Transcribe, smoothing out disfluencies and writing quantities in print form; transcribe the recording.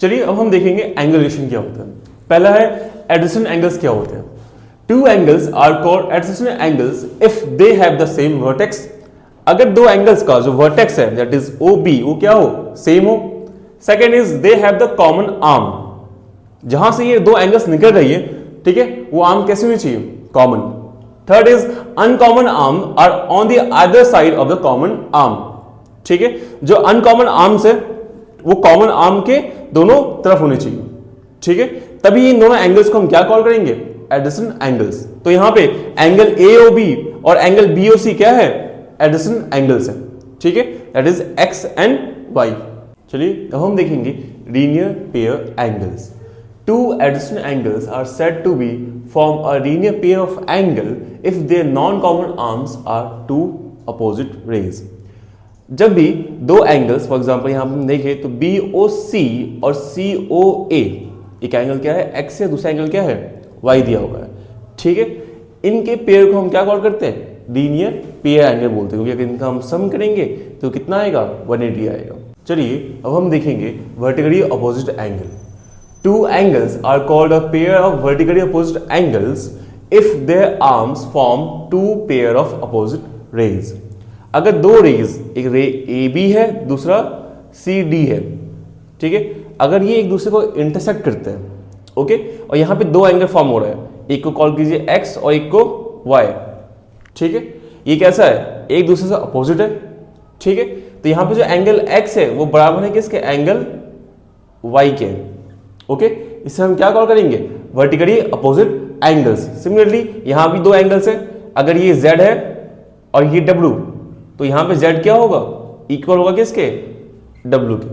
चलिए अब हम देखेंगे एंगल रिलेशन क्या होता है। पहला है एडजेसेंट एंगल्स क्या होते हैं। Two angles are called adjacent angles if they have the same vertex. अगर दो एंगल्स का जो वर्टेक्स है दैट इज ओ बी वो क्या हो, सेम हो। Second is they have the common arm, जहां से ये दो एंगल्स निकल रही है, ठीक है, वो आर्म कैसे होनी चाहिए, common. Third is uncommon arm are on the other side of the common arm, ठीक है, जो अनकॉमन आर्म्स है वो कॉमन आर्म के दोनों तरफ होने चाहिए, ठीक है, तभी इन दोनों एंगल्स को हम क्या कॉल करेंगे, एडजेसेंट एंगल्स। तो यहां पे एंगल AOB और एंगल BOC क्या है, एडजेसेंट एंगल्स है, ठीक है, that is X and Y। चलिए अब हम देखेंगे linear pair angles. Two adjacent angles are said to be form a linear pair of angle if their non-common arms are two opposite rays। जब भी दो एंगल्स, फॉर एग्जांपल यहां पर देखें तो BOC और COA, एक एंगल क्या है X है, दूसरा एंगल क्या है Y दिया हुआ है, ठीक है, इनके पेयर को हम क्या कॉल करते हैं, लीनियर पेयर एंगल बोलते हैं, क्योंकि इनका हम सम करेंगे तो कितना आएगा, 180 आएगा। चलिए अब हम देखेंगे vertically opposite angle. Two angles are called a pair of vertically opposite angles if their arms form two pair of opposite rays। अगर दो रेज, एक रे AB है दूसरा CD है, ठीक है, अगर ये एक दूसरे को इंटरसेक्ट करते हैं, ओके, और यहां पे दो एंगल फॉर्म हो रहा है, एक को कॉल कीजिए X और एक को Y, ठीक है, ये कैसा है, एक दूसरे से अपोजिट है, ठीक है, तो यहां पे जो एंगल X है वो बराबर है किसके, एंगल Y के, ओके, इसे हम क्या कॉल करेंगे, वर्टिकली अपोजिट एंगल्स। सिमिलरली यहां भी दो एंगल्स हैं, अगर ये Z है और ये W, तो यहां पे Z क्या होगा, इक्वल होगा किसके, W के।